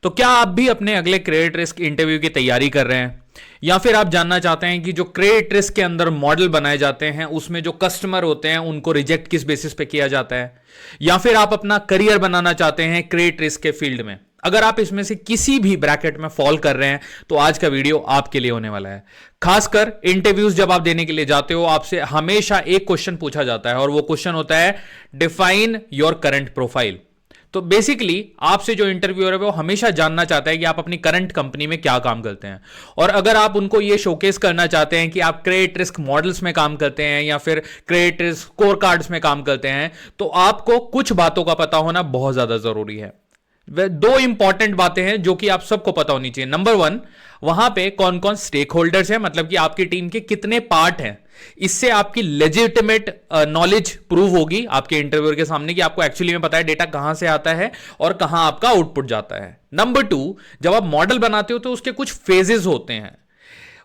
तो क्या आप भी अपने अगले क्रेडिट रिस्क इंटरव्यू की तैयारी कर रहे हैं, या फिर आप जानना चाहते हैं कि जो क्रेडिट रिस्क के अंदर मॉडल बनाए जाते हैं उसमें जो कस्टमर होते हैं उनको रिजेक्ट किस बेसिस पे किया जाता है, या फिर आप अपना करियर बनाना चाहते हैं क्रेडिट रिस्क के फील्ड में। अगर आप इसमें से किसी भी ब्रैकेट में फॉल कर रहे हैं तो आज का वीडियो आपके लिए होने वाला है। खासकर इंटरव्यूज जब आप देने के लिए जाते हो, आपसे हमेशा एक क्वेश्चन पूछा जाता है और वो क्वेश्चन होता है डिफाइन योर करंट प्रोफाइल। तो बेसिकली आपसे जो इंटरव्यूअर है वो हमेशा जानना चाहता है कि आप अपनी करंट कंपनी में क्या काम करते हैं, और अगर आप उनको ये शोकेस करना चाहते हैं कि आप क्रेडिट रिस्क मॉडल्स में काम करते हैं या फिर क्रेडिट रिस्क स्कोर कार्ड्स में काम करते हैं, तो आपको कुछ बातों का पता होना बहुत ज्यादा जरूरी है। वे दो इंपॉर्टेंट बातें हैं जो कि आप सबको पता होनी चाहिए। नंबर वन, वहां पे कौन कौन स्टेक होल्डर्स हैं, मतलब कि आपकी टीम के कितने पार्ट हैं। इससे आपकी लेजिटिमेट नॉलेज प्रूव होगी आपके इंटरव्यूअर के सामने कि आपको एक्चुअली में पता है डेटा कहां से आता है और कहां आपका आउटपुट जाता है। नंबर टू, जब आप मॉडल बनाते हो तो उसके कुछ फेजेस होते हैं,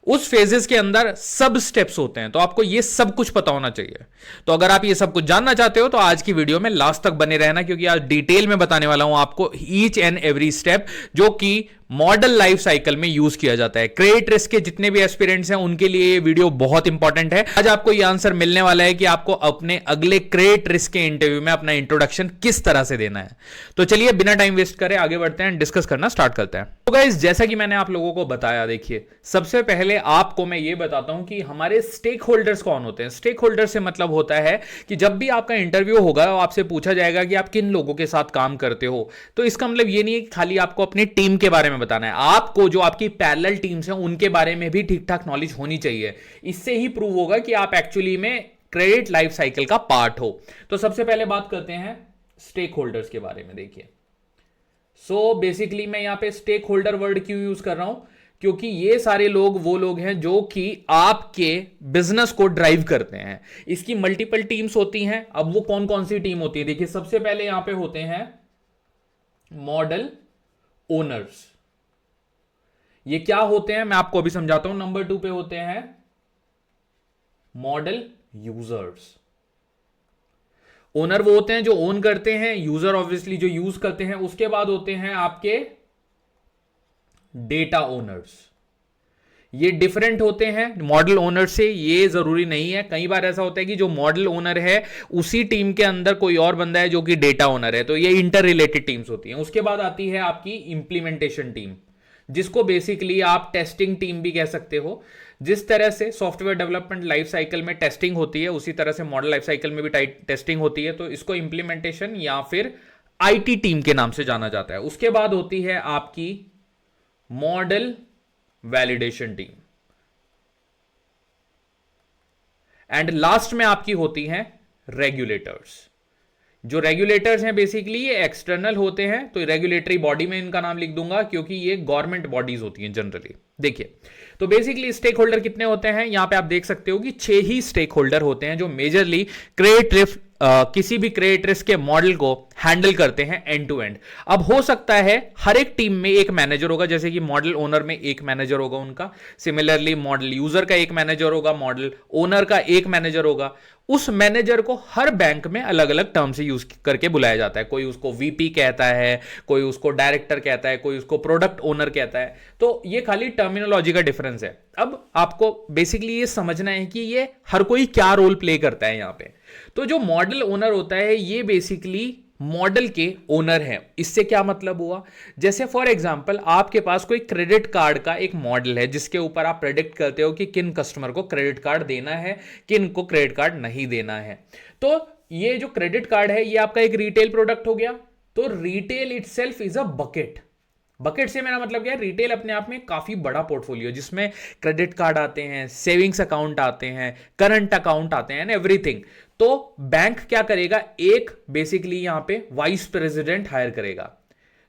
उस फेजेस के अंदर सब स्टेप्स होते हैं, तो आपको ये सब कुछ पता होना चाहिए। तो अगर आप ये सब कुछ जानना चाहते हो तो आज की वीडियो में लास्ट तक बने रहना, क्योंकि आज डिटेल में बताने वाला हूं आपको ईच एंड एवरी स्टेप जो कि मॉडल लाइफ साइकिल में यूज किया जाता है। क्रेडिट रिस्क के जितने भी एस्पिरेंट्स हैं उनके लिए ये वीडियो बहुत इंपॉर्टेंट है। आज आपको ये आंसर मिलने वाला है कि आपको अपने अगले क्रेडिट रिस्क के इंटरव्यू में अपना इंट्रोडक्शन किस तरह से देना है। तो चलिए बिना टाइम वेस्ट करे आगे बढ़ते हैं, डिस्कस करना स्टार्ट करते हैं। तो गाइस, जैसा कि मैंने आप लोगों को बताया, देखिए सबसे पहले आपको मैं ये बताता हूं कि हमारे स्टेक होल्डर्स कौन होते हैं। स्टेक होल्डर से मतलब होता है कि जब भी आपका इंटरव्यू होगा और आपसे पूछा जाएगा कि आप किन लोगों के साथ काम करते हो, तो इसका मतलब ये नहीं है कि खाली आपको अपनी टीम के बारे में बताना है, आपको जो आपकी पैरेलल टीम्स हैं उनके बारे में भी ठीक ठाक नॉलेज होनी चाहिए। इससे ही प्रूव होगा कि आप एक्चुअली में क्रेडिट लाइफ साइकिल का पार्ट हो। तो सबसे पहले बात करते हैं स्टेक होल्डर्स के बारे में। देखिए, सो बेसिकली मैं यहां पे स्टेक होल्डर वर्ड क्यों यूज कर रहा हूं, क्योंकि ये सारे लोग वो लोग हैं जो कि आपके बिजनेस को ड्राइव करते हैं। इसकी मल्टीपल टीम्स होती हैं। अब वो कौन कौन सी टीम होती है, देखिए सबसे पहले यहां पे होते हैं मॉडल ओनर्स। ये क्या होते हैं मैं आपको अभी समझाता हूं। नंबर टू पे होते हैं मॉडल यूजर्स। ओनर वो होते हैं जो ओन करते हैं, यूजर ऑब्वियसली जो यूज करते हैं। उसके बाद होते हैं आपके डेटा ओनर्स। ये डिफरेंट होते हैं मॉडल ओनर से, ये जरूरी नहीं है। कई बार ऐसा होता है कि जो मॉडल ओनर है उसी टीम के अंदर कोई और बंदा है जो कि डेटा ओनर है, तो ये इंटर रिलेटेड टीम्स होती हैं। उसके बाद आती है आपकी इंप्लीमेंटेशन टीम, जिसको बेसिकली आप टेस्टिंग टीम भी कह सकते हो। जिस तरह से सॉफ्टवेयर डेवलपमेंट लाइफ साइकिल में टेस्टिंग होती है, उसी तरह से मॉडल लाइफ साइकिल में भी टेस्टिंग होती है, तो इसको इंप्लीमेंटेशन या फिर आईटी टीम के नाम से जाना जाता है। उसके बाद होती है आपकी model validation team, and last में आपकी होती हैं रेगुलेटर्स। जो रेगुलेटर्स हैं बेसिकली ये एक्सटर्नल होते हैं, तो रेगुलेटरी बॉडी में इनका नाम लिख दूंगा क्योंकि ये गवर्नमेंट बॉडीज होती हैं जनरली। देखिए, तो बेसिकली स्टेक होल्डर कितने होते हैं, यहां पे आप देख सकते हो कि 6 ही स्टेक होल्डर होते हैं जो मेजरली क्रेडिट रिस्क किसी भी क्रेडिट रिस्क के मॉडल को हैंडल करते हैं एंड टू एंड। अब हो सकता है हर एक टीम में एक मैनेजर होगा, जैसे कि मॉडल ओनर में एक मैनेजर होगा उनका, सिमिलरली मॉडल यूजर का एक मैनेजर होगा, मॉडल ओनर का एक मैनेजर होगा। उस मैनेजर को हर बैंक में अलग अलग टर्म से यूज करके बुलाया जाता है। कोई उसको वीपी कहता है, कोई उसको डायरेक्टर कहता है, कोई उसको प्रोडक्ट ओनर कहता है। तो ये खाली टर्मिनोलॉजी का डिफरेंस है। अब आपको बेसिकली ये समझना है कि ये हर कोई क्या रोल प्ले करता है यहां पे। तो जो मॉडल ओनर होता है ये बेसिकली मॉडल के ओनर है। इससे क्या मतलब हुआ, जैसे फॉर एग्जांपल आपके पास कोई क्रेडिट कार्ड का एक मॉडल है जिसके ऊपर आप प्रेडिक्ट करते हो कि किन कस्टमर को क्रेडिट कार्ड देना है, किन को क्रेडिट कार्ड नहीं देना है। तो ये जो क्रेडिट कार्ड है ये आपका एक रिटेल प्रोडक्ट हो गया। तो retail itself is a bucket. Bucket से मेरा मतलब क्या है, रिटेल अपने आप में काफी बड़ा पोर्टफोलियो जिसमें क्रेडिट कार्ड आते हैं, सेविंग्स अकाउंट आते हैं, करंट अकाउंट आते हैं, एवरीथिंग। तो बैंक क्या करेगा, एक बेसिकली यहां पे वाइस प्रेसिडेंट हायर करेगा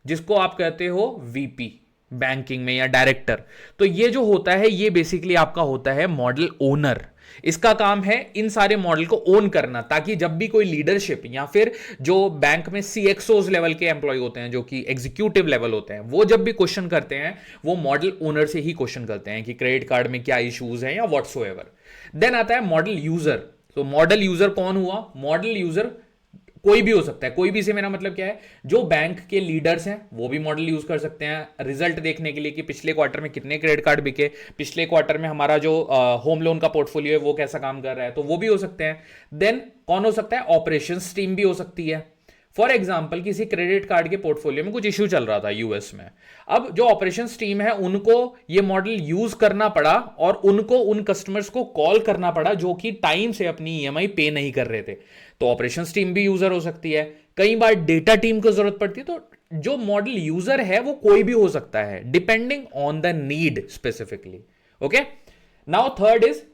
जिसको आप कहते हो वीपी बैंकिंग में या डायरेक्टर। तो ये जो होता है ये बेसिकली आपका होता है मॉडल ओनर। इसका काम है इन सारे मॉडल को ओन करना, ताकि जब भी कोई लीडरशिप या फिर जो बैंक में सीएक्सओज लेवल के एम्प्लॉय होते हैं जो कि एग्जीक्यूटिव लेवल होते हैं, वो जब भी क्वेश्चन करते हैं वो मॉडल ओनर से ही क्वेश्चन करते हैं कि क्रेडिट कार्ड में क्या इश्यूज हैं या व्हाट्सोएवर। देन आता है मॉडल यूजर। तो मॉडल यूजर कौन हुआ, मॉडल यूजर कोई भी हो सकता है, कोई भी से मेरा मतलब क्या है, जो बैंक के लीडर्स हैं वो भी मॉडल यूज कर सकते हैं रिजल्ट देखने के लिए कि पिछले क्वार्टर में कितने क्रेडिट कार्ड बिके, पिछले क्वार्टर में हमारा जो होम लोन का पोर्टफोलियो है वो कैसा काम कर रहा है, तो वो भी हो सकते हैं। देन कौन हो सकता है, ऑपरेशंस टीम भी हो सकती है। फॉर एग्जाम्पल किसी क्रेडिट कार्ड के पोर्टफोलियो में कुछ इश्यू चल रहा था यूएस में, अब जो ऑपरेशंस टीम है उनको ये मॉडल यूज करना पड़ा और उनको उन कस्टमर्स को कॉल करना पड़ा जो कि टाइम से अपनी ईएमआई पे नहीं कर रहे थे, तो ऑपरेशंस टीम भी यूजर हो सकती है। कई बार डेटा टीम को जरूरत पड़ती है, तो जो मॉडल यूजर है वो कोई भी हो सकता है depending on the need specifically. Okay, now third is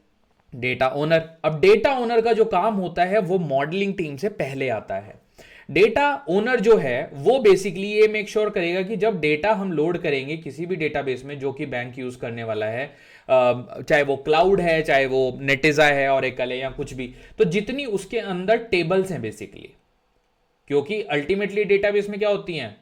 data owner. अब डेटा ओनर का जो काम होता है वो मॉडलिंग टीम से पहले आता है। डेटा ओनर जो है वो बेसिकली ये मेक श्योर करेगा कि जब डेटा हम लोड करेंगे किसी भी डेटाबेस में जो कि बैंक यूज करने वाला है, चाहे वो क्लाउड है, चाहे वो नेटिजा है, ओरेकल है या कुछ भी, तो जितनी उसके अंदर टेबल्स हैं बेसिकली, क्योंकि अल्टीमेटली डेटाबेस में क्या होती हैं,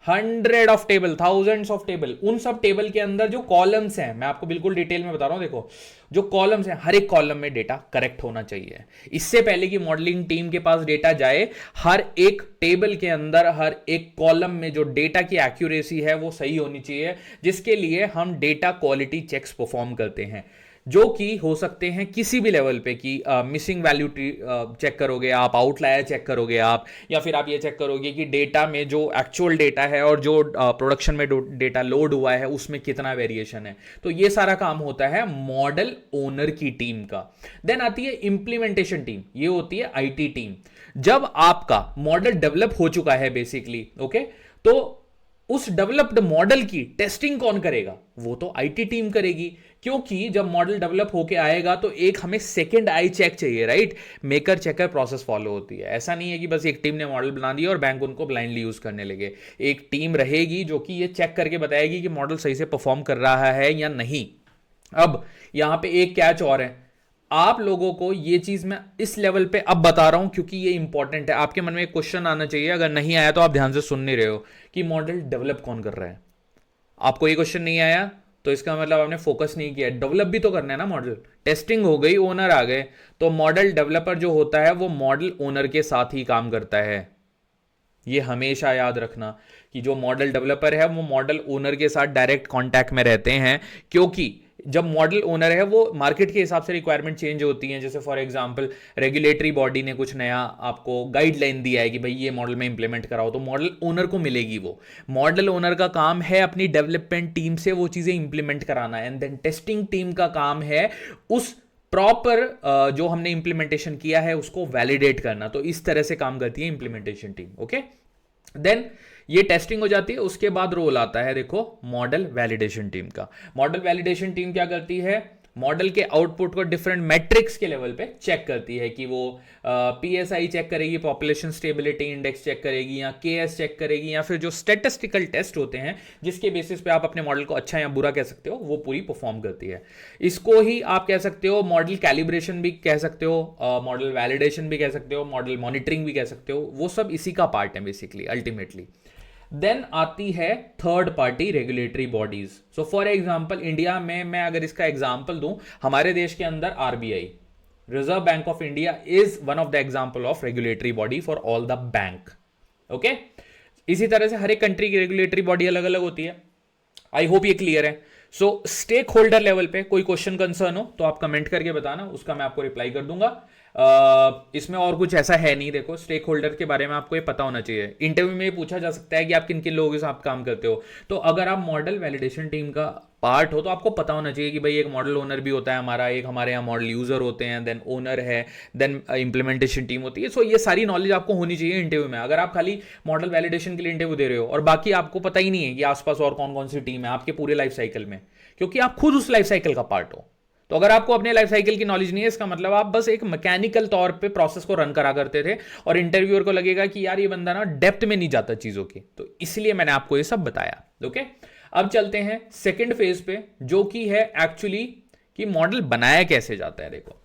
100 of table, thousands of table, उन सब टेबल के अंदर जो कॉलम्स हैं, मैं आपको बिल्कुल डिटेल में बता रहा हूं, देखो जो कॉलम्स हैं हर एक कॉलम में डेटा करेक्ट होना चाहिए। इससे पहले कि मॉडलिंग टीम के पास डेटा जाए, हर एक टेबल के अंदर हर एक कॉलम में जो डेटा की एक्यूरेसी है वो सही होनी चाहिए, जिसके लिए हम डेटा क्वालिटी चेक्स परफॉर्म करते हैं, जो कि हो सकते हैं किसी भी लेवल पे कि मिसिंग वैल्यू चेक करोगे आप, आउटलायर चेक करोगे आप, या फिर आप ये चेक करोगे कि डेटा में जो एक्चुअल डेटा है और जो प्रोडक्शन में डेटा लोड हुआ है उसमें कितना वेरिएशन है। तो ये सारा काम होता है मॉडल ओनर की टीम का। देन आती है इंप्लीमेंटेशन टीम, ये होती है आईटी टीम। जब आपका मॉडल डेवलप हो चुका है बेसिकली, ओके, तो उस डेवलप्ड मॉडल की टेस्टिंग कौन करेगा, वो तो आईटी टीम करेगी, क्योंकि जब मॉडल डेवलप होके आएगा तो एक हमें सेकंड आई चेक चाहिए, right, maker checker process follow होती है। ऐसा नहीं है कि बस एक टीम ने मॉडल बना दिया और बैंक उनको ब्लाइंडली यूज करने लगे, एक टीम रहेगी जो कि ये चेक करके बताएगी कि मॉडल सही से परफॉर्म कर रहा है या नहीं। अब यहां पे एक कैच और है, आप लोगों को ये चीज मैं इस लेवल पे अब बता रहा हूं क्योंकि ये इंपॉर्टेंट है। आपके मन में एक क्वेश्चन आना चाहिए, अगर नहीं आया तो आप ध्यान से सुन नहीं रहे हो, कि मॉडल डेवलप कौन कर रहा है। आपको ये क्वेश्चन नहीं आया तो इसका मतलब आपने फोकस नहीं किया, डेवलप भी तो करना है ना मॉडल। टेस्टिंग हो गई, ओनर आ गए, तो मॉडल डेवलपर जो होता है वो मॉडल ओनर के साथ ही काम करता है। ये हमेशा याद रखना कि जो मॉडल डेवलपर है वो मॉडल ओनर के साथ डायरेक्ट कांटेक्ट में रहते हैं, क्योंकि जब मॉडल ओनर है वो मार्केट के हिसाब से रिक्वायरमेंट चेंज होती हैं। जैसे फॉर एग्जांपल रेगुलेटरी बॉडी ने कुछ नया आपको गाइडलाइन दिया है कि भाई ये मॉडल में इंप्लीमेंट कराओ, तो मॉडल ओनर को मिलेगी। वो मॉडल ओनर का काम है अपनी डेवलपमेंट टीम से वो चीजें इंप्लीमेंट कराना, एंड देन टेस्टिंग टीम का काम है उस प्रॉपर जो हमने इंप्लीमेंटेशन किया है उसको वैलिडेट करना। तो इस तरह से काम करती है इंप्लीमेंटेशन टीम। ओके, देन ये टेस्टिंग हो जाती है, उसके बाद रोल आता है देखो मॉडल वैलिडेशन टीम का। मॉडल वैलिडेशन टीम क्या करती है, मॉडल के आउटपुट को डिफरेंट मैट्रिक्स के लेवल पे चेक करती है, कि वो पीएसआई चेक करेगी, पॉपुलेशन स्टेबिलिटी इंडेक्स चेक करेगी, या केएस चेक करेगी, या फिर जो स्टैटिस्टिकल टेस्ट होते हैं जिसके बेसिस पे आप अपने मॉडल को अच्छा या बुरा कह सकते हो, वो पूरी परफॉर्म करती है। इसको ही आप कह सकते हो मॉडल कैलिब्रेशन भी कह सकते हो, मॉडल वैलिडेशन भी कह सकते हो, मॉडल मॉनिटरिंग भी कह सकते हो, वो सब इसी का पार्ट है बेसिकली अल्टीमेटली। देन आती है third party regulatory bodies. So for example India में मैं अगर इसका एग्जांपल दूं, हमारे देश के अंदर RBI, reserve bank of India, is one of the example of regulatory body for all the bank. Okay, इसी तरह से हर एक कंट्री की रेगुलेटरी बॉडी अलग अलग होती है। आई होप ये क्लियर है। सो स्टेक होल्डर लेवल पे कोई क्वेश्चन कंसर्न हो तो आप कमेंट करके बताना, उसका मैं आपको रिप्लाई कर दूंगा। इसमें और कुछ ऐसा है नहीं। देखो, स्टेक होल्डर के बारे में आपको ये पता होना चाहिए। इंटरव्यू में ये पूछा जा सकता है कि आप किन किन लोगों के साथ काम करते हो, तो अगर आप मॉडल वैलिडेशन टीम का पार्ट हो तो आपको पता होना चाहिए कि भाई एक मॉडल ओनर भी होता है हमारा, एक हमारे यहाँ मॉडल यूजर होते हैं, देन ओनर है, देन इंप्लीमेंटेशन टीम होती है। सो ये सारी नॉलेज आपको होनी चाहिए इंटरव्यू में। अगर आप खाली मॉडल वैलिडेशन के लिए इंटरव्यू दे रहे हो और बाकी आपको पता ही नहीं है कि आसपास और कौन कौन सी टीम है आपके पूरे लाइफ साइकिल में, क्योंकि आप खुद उस लाइफ साइकिल का पार्ट हो, तो अगर आपको अपने लाइफ साइकिल की नॉलेज नहीं है, इसका मतलब आप बस एक मैकेनिकल तौर पे प्रोसेस को रन करा करते थे और इंटरव्यूअर को लगेगा कि यार ये बंदा ना डेप्थ में नहीं जाता चीजों की, तो इसलिए मैंने आपको ये सब बताया। ओके, अब चलते हैं सेकंड फेज पे, जो कि है एक्चुअली कि मॉडल बनाया कैसे जाता है। देखो,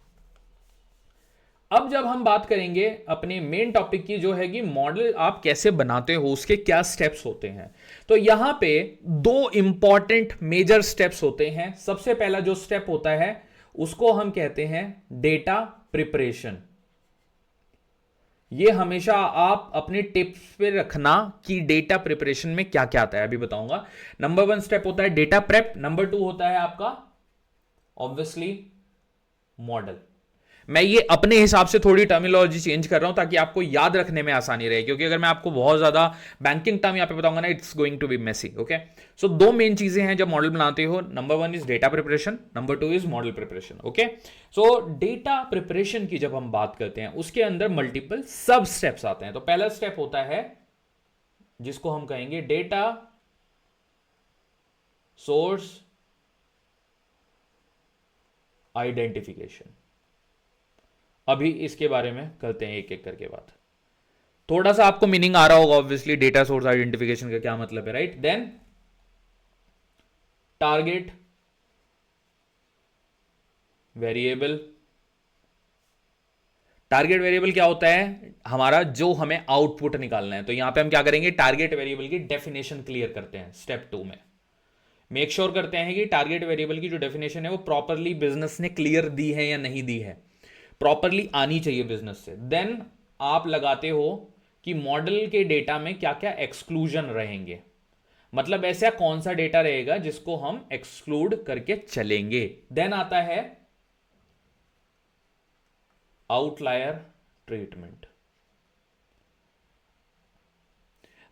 अब जब हम बात करेंगे अपने मेन टॉपिक की, जो है कि मॉडल आप कैसे बनाते हो, उसके क्या स्टेप्स होते हैं, तो यहां पे दो इंपॉर्टेंट मेजर स्टेप्स होते हैं। सबसे पहला जो स्टेप होता है उसको हम कहते हैं डेटा प्रिपरेशन। ये हमेशा आप अपने टिप्स पे रखना कि डेटा प्रिपरेशन में क्या क्या आता है, अभी बताऊंगा। नंबर 1 स्टेप होता है डेटा प्रेप, नंबर 2 होता है आपका ऑब्वियसली मॉडल। मैं ये अपने हिसाब से थोड़ी टर्मिनोलॉजी चेंज कर रहा हूं ताकि आपको याद रखने में आसानी रहे, क्योंकि अगर मैं आपको बहुत ज्यादा बैंकिंग टर्म यहां पे बताऊंगा ना, it's going to be messy. Okay, so दो मेन चीजें हैं जब मॉडल बनाते हो, number 1 is data preparation, number 2 is model preparation. Okay, so data preparation की जब हम बात करते हैं उसके अंदर मल्टीपल सब स्टेप्स आते हैं। तो पहला स्टेप होता है जिसको हम कहेंगे डेटा सोर्स आइडेंटिफिकेशन। अभी इसके बारे में करते हैं एक एक करके बात। थोड़ा सा आपको मीनिंग आ रहा होगा ऑब्वियसली डेटा सोर्स आइडेंटिफिकेशन का क्या मतलब है, right. Then target variable. Target variable क्या होता है, हमारा जो हमें आउटपुट निकालना है। तो यहां पे हम क्या करेंगे, टारगेट वेरिएबल की डेफिनेशन क्लियर करते हैं स्टेप 2 में। मेक श्योर करते हैं कि टारगेट वेरिएबल की जो डेफिनेशन है वो प्रॉपरली बिजनेस ने क्लियर दी है या नहीं दी है, प्रॉपरली आनी चाहिए बिजनेस से। देन आप लगाते हो कि मॉडल के डेटा में क्या क्या एक्सक्लूजन रहेंगे, मतलब ऐसा कौन सा डेटा रहेगा जिसको हम एक्सक्लूड करके चलेंगे। देन आता है outlier treatment.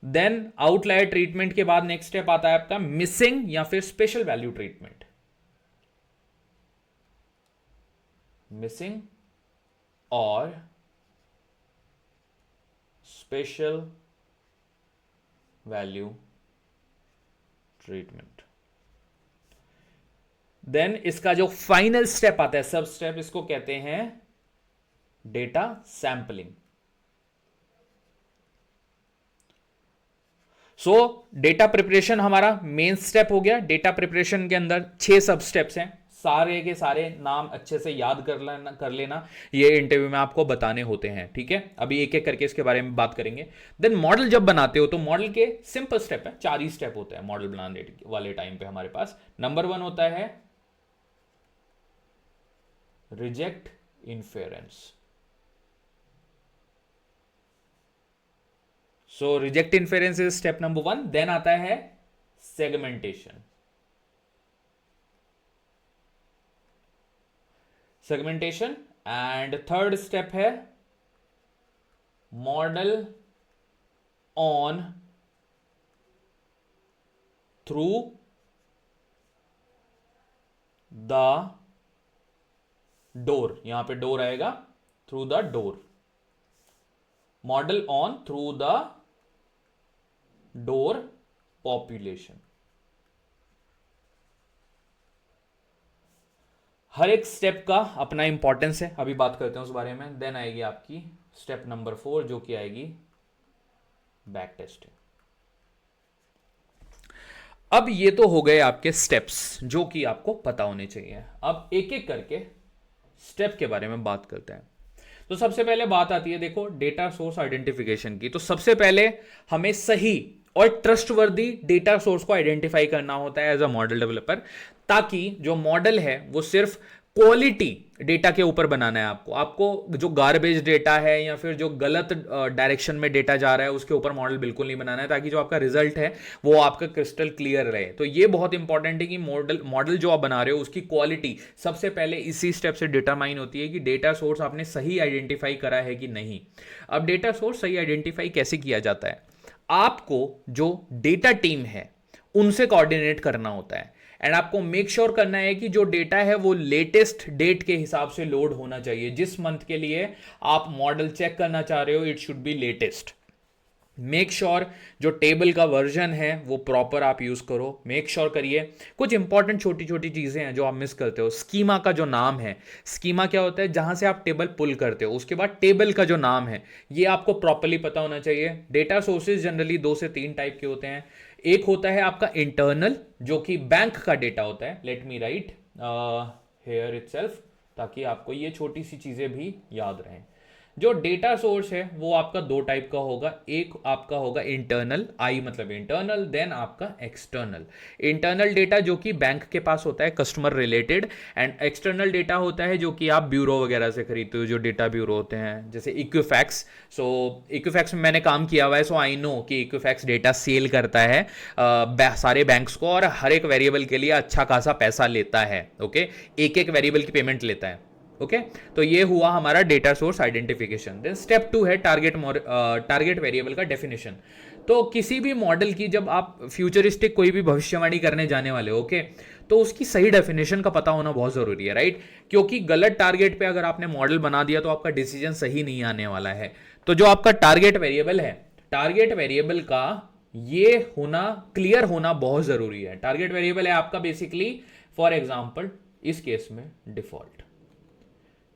Then outlier treatment के बाद नेक्स्ट स्टेप आता है आपका मिसिंग या फिर स्पेशल वैल्यू ट्रीटमेंट। मिसिंग और स्पेशल वैल्यू ट्रीटमेंट। देन इसका जो फाइनल स्टेप आता है, सब स्टेप, इसको कहते हैं डेटा सैंपलिंग। सो डेटा प्रिपरेशन हमारा मेन स्टेप हो गया। डेटा प्रिपरेशन के अंदर 6 सब स्टेप्स हैं, सारे के सारे नाम अच्छे से याद कर लेना, ये इंटरव्यू में आपको बताने होते हैं, ठीक है। अभी एक एक करके इसके बारे में बात करेंगे। देन मॉडल जब बनाते हो तो मॉडल के सिंपल स्टेप है, 4 ही स्टेप होते हैं मॉडल बनाने वाले टाइम पे हमारे पास। नंबर 1 होता है reject inference. So reject inference is step number 1। Then आता है segmentation. Segmentation and third step है model on through the door. यहां पे डोर आएगा, through the door. Model on through the door population. हर एक स्टेप का अपना इंपॉर्टेंस है, अभी बात करते हैं उस बारे में। देन आएगी आपकी स्टेप नंबर 4 जो कि आएगी बैक टेस्टिंग। अब ये तो हो गए आपके स्टेप्स जो कि आपको पता होने चाहिए। अब एक एक करके स्टेप के बारे में बात करते हैं। तो सबसे पहले बात आती है देखो डेटा सोर्स आइडेंटिफिकेशन की। तो सबसे पहले हमें सही और ट्रस्टवर्दी डेटा सोर्स को आइडेंटिफाई करना होता है एज अ मॉडल डेवलपर, ताकि जो मॉडल है वो सिर्फ क्वालिटी डेटा के ऊपर बनाना है। आपको जो गार्बेज डेटा है या फिर जो गलत डायरेक्शन में डेटा जा रहा है उसके ऊपर मॉडल बिल्कुल नहीं बनाना है, ताकि जो आपका रिजल्ट है वो आपका क्रिस्टल क्लियर रहे। तो ये बहुत इंपॉर्टेंट है कि मॉडल जो आप बना रहे हो उसकी क्वालिटी सबसे पहले इसी स्टेप से डिटरमाइन होती है कि डेटा सोर्स आपने सही आइडेंटिफाई करा है कि नहीं। अब डेटा सोर्स सही आइडेंटिफाई कैसे किया जाता है, आपको जो डेटा टीम है उनसे कोऑर्डिनेट करना होता है एंड आपको मेक श्योर करना है कि जो डेटा है वो लेटेस्ट डेट के हिसाब से लोड होना चाहिए। जिस मंथ के लिए आप मॉडल चेक करना चाह रहे हो it should be latest. Make sure जो टेबल का वर्जन है वो प्रॉपर आप यूज करो, मेक श्योर करिए। कुछ इंपॉर्टेंट छोटी छोटी चीजें हैं जो आप मिस करते हो। स्कीमा का जो नाम है, स्कीमा क्या होता है, जहां से आप टेबल पुल करते हो, उसके बाद टेबल का जो नाम है ये आपको प्रॉपरली पता होना चाहिए। डेटा सोर्सेज जनरली 2 से 3 टाइप के होते हैं। एक होता है आपका इंटरनल जो कि बैंक का डेटा होता है। Let me write here itself ताकि आपको ये छोटी सी चीजें भी याद रहें। जो डेटा सोर्स है वो आपका दो टाइप का होगा, एक आपका होगा इंटरनल, आई मतलब इंटरनल, देन आपका एक्सटर्नल। इंटरनल डेटा जो कि बैंक के पास होता है customer related, and external data होता है जो कि आप ब्यूरो वगैरह से खरीदते हो, जो डेटा ब्यूरो होते हैं जैसे इक्विफैक्स। सो इक्विफैक्स में मैंने काम किया हुआ है, सो आई नो कि इक्विफैक्स डेटा सेल करता है सारे बैंक्स को, और हर एक वेरिएबल के लिए अच्छा खासा पैसा लेता है। ओके, एक एक वेरिएबल की पेमेंट लेता है। ओके, तो ये हुआ हमारा data source identification. Then step 2 है टारगेट वेरिएबल का डेफिनेशन। तो किसी भी मॉडल की जब आप फ्यूचरिस्टिक कोई भी भविष्यवाणी करने जाने वाले हो, ओके, तो उसकी सही डेफिनेशन का पता होना बहुत जरूरी है, राइट? क्योंकि गलत टारगेट पे अगर आपने मॉडल बना दिया तो आपका डिसीजन सही नहीं आने वाला है। तो जो आपका टारगेट वेरिएबल है, टारगेट वेरिएबल का ये होना, क्लियर होना बहुत जरूरी है। टारगेट वेरिएबल है आपका बेसिकली, फॉर एग्जांपल इस केस में डिफॉल्ट,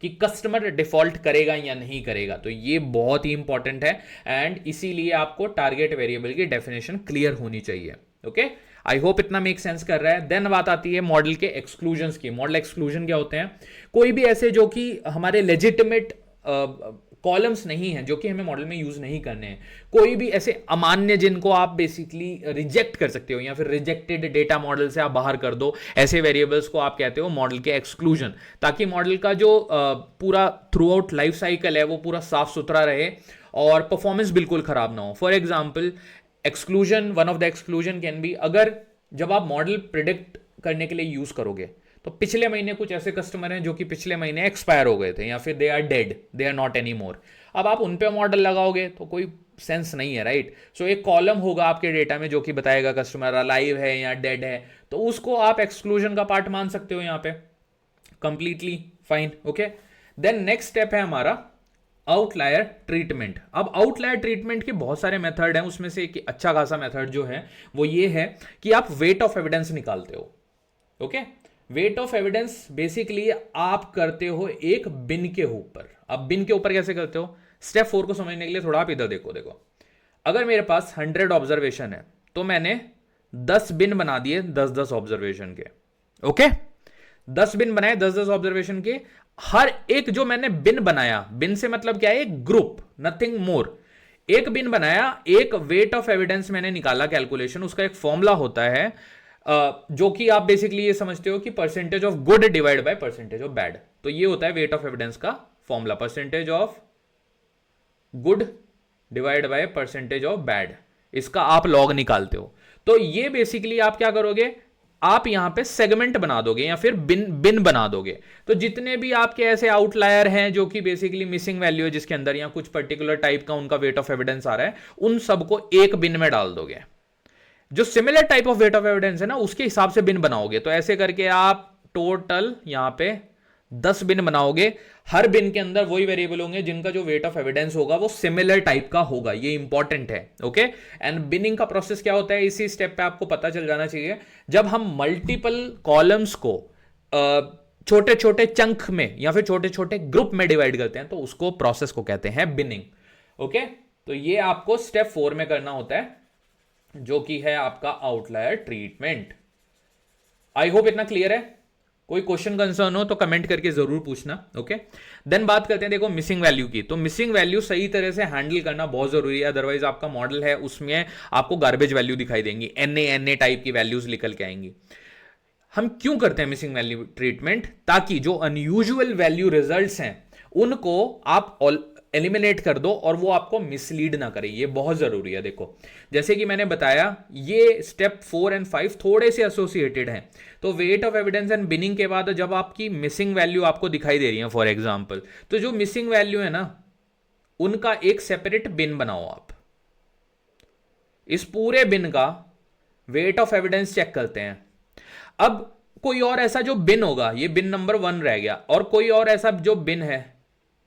कि कस्टमर डिफॉल्ट करेगा या नहीं करेगा, तो ये बहुत ही इंपॉर्टेंट है, एंड इसीलिए आपको टारगेट वेरिएबल की डेफिनेशन क्लियर होनी चाहिए। ओके, आई होप इतना मेक सेंस कर रहा है। देन बात आती है मॉडल के एक्सक्लूजन्स की। मॉडल एक्सक्लूजन क्या होते हैं? कोई भी ऐसे जो कि हमारे लेजिटिमेट कॉलम्स नहीं है, जो कि हमें मॉडल में यूज नहीं करने हैं, कोई भी ऐसे अमान्य जिनको आप बेसिकली रिजेक्ट कर सकते हो, या फिर रिजेक्टेड डेटा मॉडल से आप बाहर कर दो, ऐसे वेरिएबल्स को आप कहते हो मॉडल के एक्सक्लूजन, ताकि मॉडल का जो पूरा थ्रू आउट लाइफ साइकिल है वो पूरा साफ सुथरा रहे और परफॉर्मेंस बिल्कुल खराब ना हो। For example exclusion, one of the exclusion can be, अगर जब आप मॉडल प्रिडिक्ट करने के लिए यूज करोगे तो पिछले महीने कुछ ऐसे कस्टमर हैं जो कि पिछले महीने एक्सपायर हो गए थे, या फिर they are dead, they are not any more, अब आप उन पे मॉडल लगाओगे तो कोई सेंस नहीं है, राइट? सो एक कॉलम होगा आपके डेटा में जो कि बताएगा कस्टमर अलाइव है या डेड है, तो उसको आप एक्सक्लूजन का पार्ट मान सकते हो यहाँ पे, completely fine. Okay, then next step है हमारा आउटलायर ट्रीटमेंट। अब आउटलायर ट्रीटमेंट के बहुत सारे मेथड हैं, उसमें से एक अच्छा खासा मेथड जो है वो ये है कि आप वेट ऑफ एविडेंस निकालते हो। Okay, weight of evidence basically आप करते हो एक बिन के ऊपर। अब बिन के ऊपर कैसे करते हो? स्टेप 4 को समझने के लिए थोड़ा आप इधर देखो। अगर मेरे पास 100 ऑब्जर्वेशन है तो मैंने 10 बिन बना दिए 10-10 ऑब्जर्वेशन के। ओके, 10 बिन बनाए 10-10 ऑब्जर्वेशन के। हर एक जो मैंने बिन बनाया, बिन से मतलब क्या है? एक ग्रुप, नथिंग मोर। एक बिन बनाया, एक वेट ऑफ एविडेंस मैंने निकाला कैलकुलेशन, उसका एक फॉर्मूला होता है जो कि आप बेसिकली ये समझते हो कि percentage of good divide by percentage of bad. तो ये होता है वेट ऑफ एविडेंस का formula, percentage of good divide by percentage of bad. इसका आप लॉग निकालते हो। तो ये बेसिकली आप क्या करोगे? आप यहां पे सेगमेंट बना दोगे या फिर बिन बना दोगे। तो जितने भी आपके ऐसे आउटलायर हैं जो कि बेसिकली मिसिंग वैल्यू है जिसके अंदर, या कुछ पर्टिकुलर टाइप का उनका वेट ऑफ एविडेंस आ रहा है, उन सबको एक बिन में डाल दोगे। जो similar type of weight of evidence है ना, उसके हिसाब से बिन बनाओगे। तो ऐसे करके आप टोटल यहां पे 10 बिन बनाओगे। हर बिन के अंदर वही वेरिएबल होंगे जिनका जो वेट ऑफ एविडेंस होगा वो सिमिलर टाइप का होगा। ये इंपॉर्टेंट है। ओके, एंड बिनिंग का प्रोसेस क्या होता है, इसी स्टेप पे आपको पता चल जाना चाहिए। जब हम मल्टीपल कॉलम्स को छोटे छोटे चंक में या फिर छोटे छोटे ग्रुप में डिवाइड करते हैं तो उसको प्रोसेस को कहते हैं बिनिंग। ओके, तो ये आपको स्टेप 4 में करना होता है, जो कि है आपका आउटलायर ट्रीटमेंट। आई होप इतना क्लियर है। कोई क्वेश्चन कंसर्न हो तो कमेंट करके जरूर पूछना। ओके, देन बात करते हैं देखो मिसिंग वैल्यू की। तो मिसिंग वैल्यू सही तरह से हैंडल करना बहुत जरूरी है, अदरवाइज आपका मॉडल है उसमें आपको गार्बेज वैल्यू दिखाई देंगी, एन टाइप की वैल्यूज निकल के आएंगी। हम क्यों करते हैं मिसिंग वैल्यू ट्रीटमेंट? ताकि जो अनयूजुअल वैल्यू रिजल्ट्स हैं उनको आप एलिमिनेट कर दो और वो आपको मिसलीड ना करे। ये बहुत जरूरी है। देखो जैसे कि मैंने बताया, ये स्टेप 4 और 5 थोड़े से एसोसिएटेड हैं। तो weight of evidence and binning के बाद जब आपकी मिसिंग वैल्यू आपको दिखाई दे रही है फॉर एग्जांपल, तो जो मिसिंग वैल्यू है ना उनका एक सेपरेट बिन बनाओ आप। इस पूरे बिन का वेट ऑफ एविडेंस चेक करते हैं। अब कोई और ऐसा जो बिन होगा, ये बिन नंबर 1 रह गया, और कोई और ऐसा जो बिन है,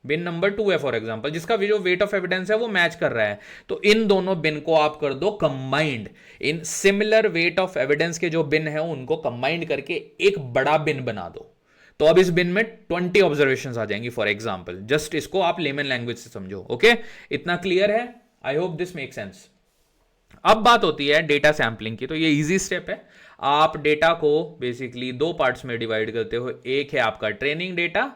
बिन नंबर 2 है फॉर एग्जांपल, जिसका जो वेट ऑफ एविडेंस है वो मैच कर रहा है, तो इन दोनों बिन को आप कर दो combined. In similar weight of evidence के जो बिन है उनको कंबाइंड करके एक बड़ा बिन बना दो। तो अब इस बिन में 20 ऑब्जर्वेशंस आ जाएंगी फॉर एग्जांपल। जस्ट इसको आप लेमन लैंग्वेज से समझो। ओके, इतना क्लियर है? I hope this make sense. अब बात होती है डेटा सैंपलिंग की। तो ये इजी स्टेप है। आप डेटा को बेसिकली 2 पार्ट्स में डिवाइड करते हो। एक है आपका ट्रेनिंग डेटा,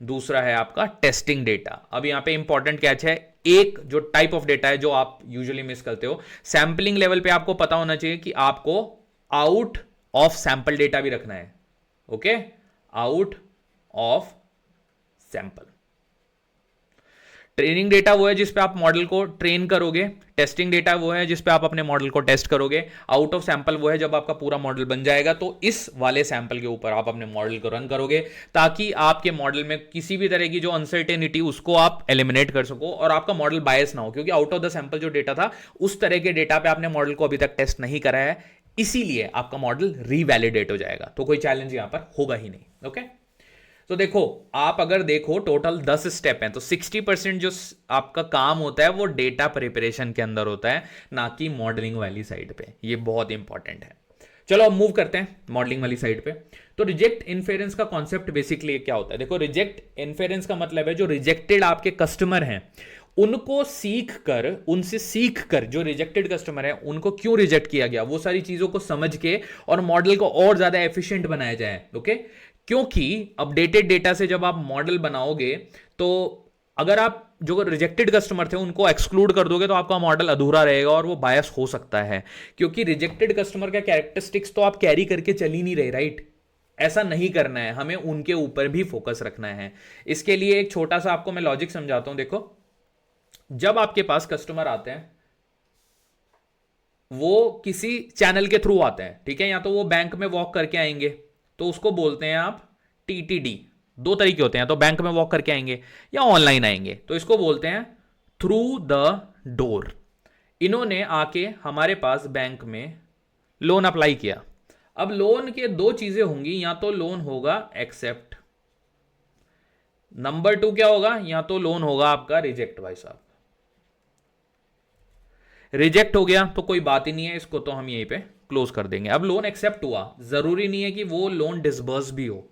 दूसरा है आपका टेस्टिंग डेटा। अब यहां पे इंपॉर्टेंट कैच है, एक जो टाइप ऑफ डेटा है जो आप यूजुअली मिस करते हो, सैंपलिंग लेवल पे आपको पता होना चाहिए कि आपको आउट ऑफ सैंपल डेटा भी रखना है। Okay, out of sample. Training data वो है जिस पे आप मॉडल को ट्रेन करोगे, टेस्टिंग डेटा वो है जिस पे आप अपने मॉडल को टेस्ट करोगे, आउट ऑफ सैंपल वो है जब आपका पूरा मॉडल बन जाएगा तो इस वाले सैंपल के ऊपर आप अपने मॉडल को रन करोगे, ताकि आपके मॉडल में किसी भी तरह की जो अनसर्टेनिटी उसको आप एलिमिनेट कर सको और आपका मॉडल बायस ना हो, क्योंकि आउट ऑफ द सैंपल जो डेटा था उस तरह के डेटा पे आपने मॉडल को अभी तक टेस्ट नहीं करा है, इसीलिए आपका मॉडल रीवैलिडेट हो जाएगा, तो कोई चैलेंज यहां पर होगा ही नहीं। ओके, तो देखो, आप अगर देखो टोटल 10 स्टेप हैं, तो 60% जो आपका काम होता है वो डेटा प्रिपरेशन के अंदर होता है, ना कि मॉडलिंग वाली साइड पे। ये बहुत इंपॉर्टेंट है। चलो अब मूव करते हैं मॉडलिंग वाली साइड पे। तो रिजेक्ट इन्फेरेंस का कॉन्सेप्ट बेसिकली क्या होता है? देखो, रिजेक्ट इन्फेरेंस का मतलब है जो रिजेक्टेड आपके कस्टमर हैं उनको उनसे सीख कर जो रिजेक्टेड कस्टमर है उनको क्यों रिजेक्ट किया गया, वो सारी चीजों को समझ के और मॉडल को और ज्यादा एफिशिएंट बनाया जाए। ओके, क्योंकि अपडेटेड डेटा से जब आप मॉडल बनाओगे तो अगर आप जो रिजेक्टेड कस्टमर थे उनको एक्सक्लूड कर दोगे तो आपका मॉडल अधूरा रहेगा और वो बायस हो सकता है, क्योंकि रिजेक्टेड कस्टमर का कैरेक्टरिस्टिक्स तो आप कैरी करके चल ही नहीं रहे, राइट? ऐसा नहीं करना है, हमें उनके ऊपर भी फोकस रखना है। इसके लिए एक छोटा सा आपको मैं लॉजिक समझाता हूं। देखो, जब आपके पास कस्टमर आते हैं वो किसी चैनल के थ्रू आते हैं, ठीक है, या तो वो बैंक में वॉक करके आएंगे तो उसको बोलते हैं आप टीटीडी। दो तरीके होते हैं, तो बैंक में वॉक करके आएंगे या ऑनलाइन आएंगे, तो इसको बोलते हैं थ्रू द डोर। इन्होंने आके हमारे पास बैंक में लोन अप्लाई किया। अब लोन के दो चीजें होंगी, या तो लोन होगा एक्सेप्ट, नंबर 2 क्या होगा, या तो लोन होगा आपका रिजेक्ट। भाई साहब, रिजेक्ट हो गया तो कोई बात ही नहीं है, इसको तो हम यहीं पे क्लोज कर देंगे। अब लोन एक्सेप्ट हुआ, जरूरी नहीं है कि वो लोन डिसबर्स भी हो।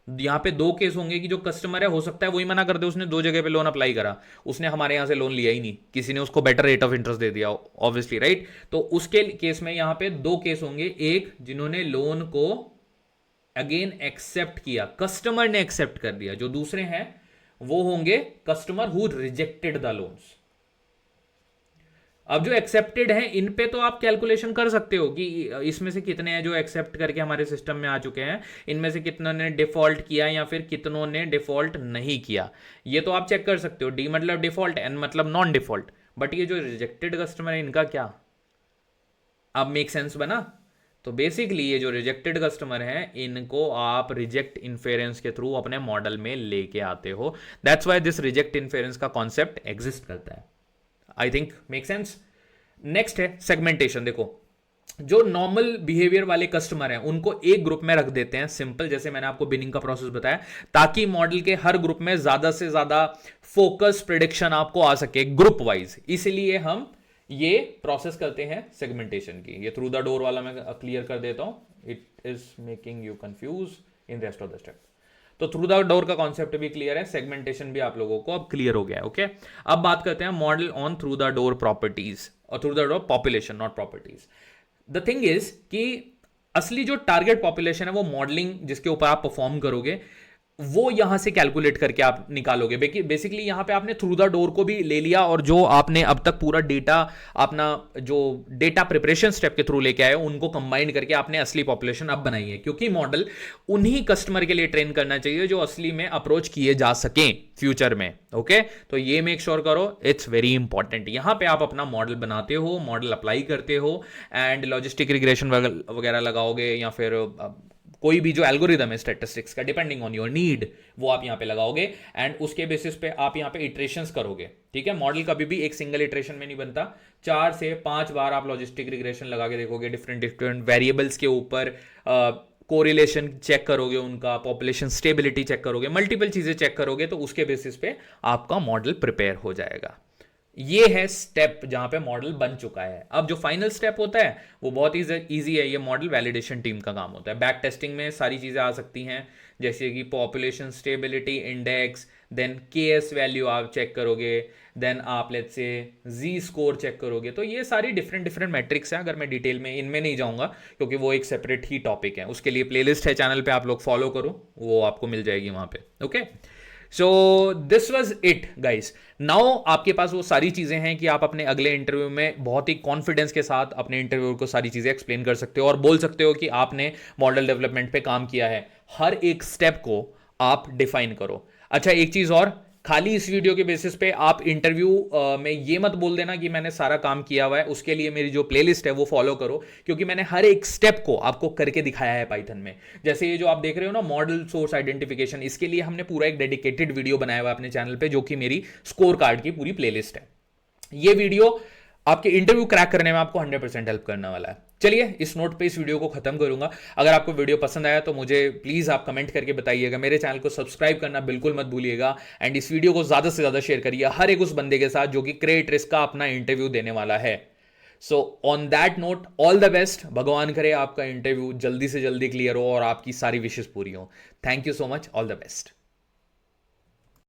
यहां पे दो केस होंगे कि जो कस्टमर है हो सकता है वही मना कर दे, उसने दो जगह पे लोन अप्लाई करा, उसने हमारे यहां से लोन लिया ही नहीं, किसी ने उसको बेटर रेट ऑफ इंटरेस्ट दे दिया ऑब्वियसली, राइट? तो उसके केस में यहां पे दो केस होंगे, एक जिन्होंने लोन को अगेन एक्सेप्ट किया, कस्टमर ने एक्सेप्ट कर दिया, जो दूसरे हैं वो होंगे customer who rejected the loans. अब जो एक्सेप्टेड हैं इन पे तो आप कैलकुलेशन कर सकते हो कि इसमें से कितने हैं जो एक्सेप्ट करके हमारे सिस्टम में आ चुके हैं, इनमें से कितनों ने डिफॉल्ट किया या फिर कितनों ने डिफॉल्ट नहीं किया, ये तो आप चेक कर सकते हो। डी मतलब डिफॉल्ट, एन मतलब नॉन डिफॉल्ट। बट ये जो रिजेक्टेड कस्टमर है इनका क्या, अब मेक सेंस बना? तो बेसिकली ये जो रिजेक्टेड कस्टमर हैं इनको आप रिजेक्ट इन्फेरेंस के थ्रू अपने मॉडल में लेके आते हो। That's why this reject inference का कॉन्सेप्ट एग्जिस्ट करता है। I think make sense. Next है सेगमेंटेशन। देखो, जो नॉर्मल बिहेवियर वाले कस्टमर हैं उनको एक ग्रुप में रख देते हैं, सिंपल, जैसे मैंने आपको बिनिंग का प्रोसेस बताया, ताकि मॉडल के हर ग्रुप में ज्यादा से ज्यादा फोकस प्रिडिक्शन आपको आ सके ग्रुप वाइज। इसलिए हम ये प्रोसेस करते हैं सेगमेंटेशन की। ये थ्रू द डोर वाला मैं क्लियर कर देता हूं, it is making you confuse in rest of the step. तो थ्रू द डोर का कॉन्सेप्ट भी क्लियर है, सेगमेंटेशन भी आप लोगों को अब क्लियर हो गया है। ओके, अब बात करते हैं model on through the door properties और through the door population, not properties. The thing is कि असली जो टारगेट पॉपुलेशन है वो मॉडलिंग जिसके ऊपर आप परफॉर्म करोगे वो यहां से कैलकुलेट करके आप निकालोगे। बेसिकली यहां पे आपने थ्रू द डोर को भी ले लिया और जो आपने अब तक पूरा डेटा अपना जो डेटा प्रिपरेशन स्टेप के थ्रू लेके आए उनको कंबाइन करके आपने असली पॉपुलेशन अब बनाई है, क्योंकि मॉडल उन्हीं कस्टमर के लिए ट्रेन करना चाहिए जो असली में अप्रोच किए जा सकें फ्यूचर में। ओके, तो ये मेक श्योर करो, इट्स वेरी इंपॉर्टेंट। यहां पे आप अपना मॉडल बनाते हो, मॉडल अप्लाई करते हो एंड लॉजिस्टिक रिग्रेशन वगैरह लगाओगे या फिर कोई भी जो एल्गोरिदम है स्टैटिस्टिक्स का, डिपेंडिंग ऑन योर नीड, वो आप यहां पे लगाओगे एंड उसके बेसिस पे आप यहां पे इटरेशंस करोगे। ठीक है, मॉडल कभी भी एक सिंगल इटरेशन में नहीं बनता, 4 से 5 बार आप लॉजिस्टिक रिग्रेशन लगा के देखोगे, डिफरेंट वेरिएबल्स के ऊपर कोरिलेशन चेक करोगे, उनका पॉपुलेशन स्टेबिलिटी चेक करोगे, मल्टीपल चीजें चेक करोगे, तो उसके बेसिस पे आपका मॉडल प्रिपेयर हो जाएगा। ये है स्टेप जहां पे मॉडल बन चुका है। अब जो फाइनल स्टेप होता है वो बहुत इजी है, ये मॉडल वैलिडेशन टीम का काम होता है। बैक टेस्टिंग में सारी चीजें आ सकती हैं, जैसे कि population stability index, then KS value आप चेक करोगे, देन आप let's say Z score check करोगे। तो ये सारी डिफरेंट मैट्रिक्स हैं, अगर मैं डिटेल में इनमें नहीं जाऊंगा क्योंकि वो एक सेपरेट ही टॉपिक है। उसके लिए प्लेलिस्ट है चैनल पे, आप लोग फॉलो करो, वो आपको मिल जाएगी वहां पे। Okay, so this was it guys. Now आपके पास वो सारी चीजें हैं कि आप अपने अगले इंटरव्यू में बहुत ही कॉन्फिडेंस के साथ अपने इंटरव्यू को सारी चीजें एक्सप्लेन कर सकते हो और बोल सकते हो कि आपने मॉडल डेवलपमेंट पे काम किया है। हर एक स्टेप को आप डिफाइन करो। अच्छा, एक चीज और, खाली इस वीडियो के बेसिस पे आप इंटरव्यू में ये मत बोल देना कि मैंने सारा काम किया हुआ है। उसके लिए मेरी जो प्लेलिस्ट है वो फॉलो करो, क्योंकि मैंने हर एक स्टेप को आपको करके दिखाया है पाइथन में। जैसे ये जो आप देख रहे हो ना, मॉडल सोर्स आइडेंटिफिकेशन, इसके लिए हमने पूरा एक डेडिकेटेड वीडियो बनाया हुआ है अपने चैनल पे, जो कि मेरी स्कोर कार्ड की पूरी प्लेलिस्ट है। ये वीडियो आपके इंटरव्यू क्रैक करने में आपको 100% हेल्प करने वाला है। चलिए, इस नोट पे इस वीडियो को खत्म करूंगा। अगर आपको वीडियो पसंद आया तो मुझे प्लीज आप कमेंट करके बताइएगा। मेरे चैनल को सब्सक्राइब करना बिल्कुल मत भूलिएगा, एंड इस वीडियो को ज्यादा से ज्यादा शेयर करिए हर एक उस बंदे के साथ जो कि क्रिएट रिस्क का अपना इंटरव्यू देने वाला है। So on that note, all the best. भगवान करे आपका इंटरव्यू जल्दी से जल्दी क्लियर हो और आपकी सारी विशेष पूरी हो। Thank you so much, all the best.